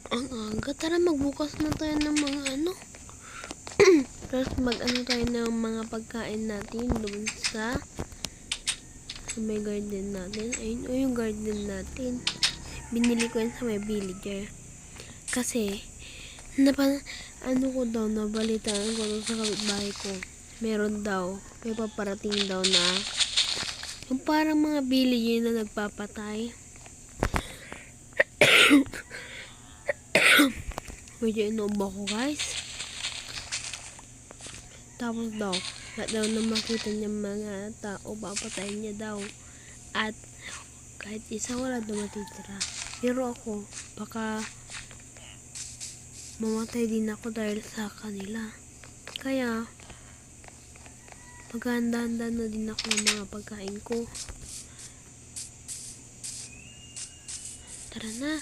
Ang aga. Tara, magbukas na tayo ng mga ano. Tapos mag-ano tayo ng mga pagkain natin doon sa may garden natin. Ayun o yung garden natin. Binili ko yun sa may villager. Kasi, ano ko daw, nabalitaan ko daw sa kapitbahay ko. Meron daw, may paparating daw na yung parang mga villager na nagpapatay. Medyo inuubo ko, guys. Tapos daw, lahat daw na makita niya mga tao, papatayin niya daw. At kahit isa wala daw matitira. Pero ako, baka mamatay din ako dahil sa kanila. Kaya, maghahanda-handa na din ako ng mga pagkain ko. Tara na.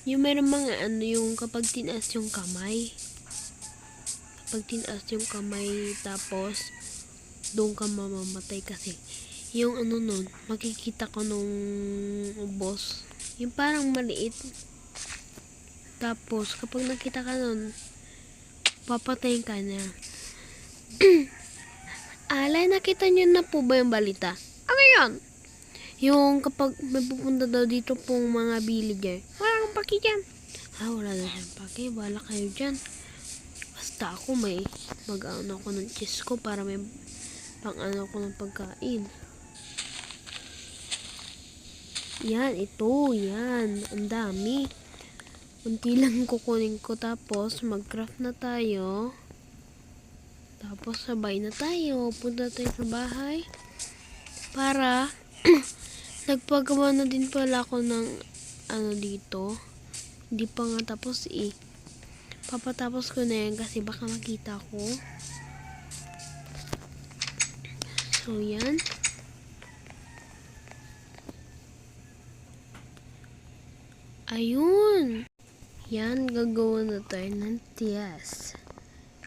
Yung meron mga ano, yung kapag tinaas yung kamay. Kapag tinaas yung kamay, tapos, doon ka mamamatay kasi. Yung ano nun, makikita ko nung boss. Yung parang maliit. Tapos, kapag nakita ka nun, papatayin ka na. Alay, nakita nyo na po ba yung balita? Ano yan? Yung kapag may pupunta daw dito pong mga villager, wala kang paki dyan. Wala na siyang paki. Wala kayo dyan. Basta ako may mag-ano ako ng cheese ko para may pang-ano ko ng pagkain. Yan, ito. Yan. Ang dami. Unti lang kukunin ko. Tapos, mag-craft na tayo. Tapos, sabay na tayo. Punta tayo sa bahay. Para, nagpagawa na din pala ako ng ano dito. Hindi pa nga tapos eh. Papatapos ko na yan kasi baka makita ko. So, yan. Ayun. Yan, gagawa na tayo ng tias.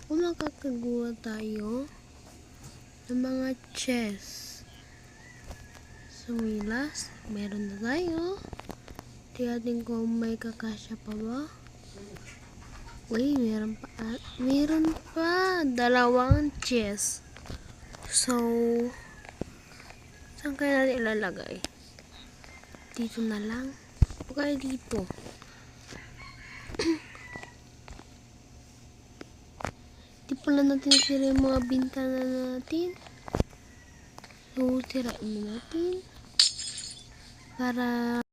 Kung makakagawa tayo ng mga chess. So, last, meron na tayo. Tiyatin ko may kakasya pa ba? Uy, meron pa. Meron pa. Dalawang chess. So, saan kaya natin ilalagay? Dito na lang. O kaya dito. Di pala natin sira yung mga bintana natin. So, sirain na natin. Para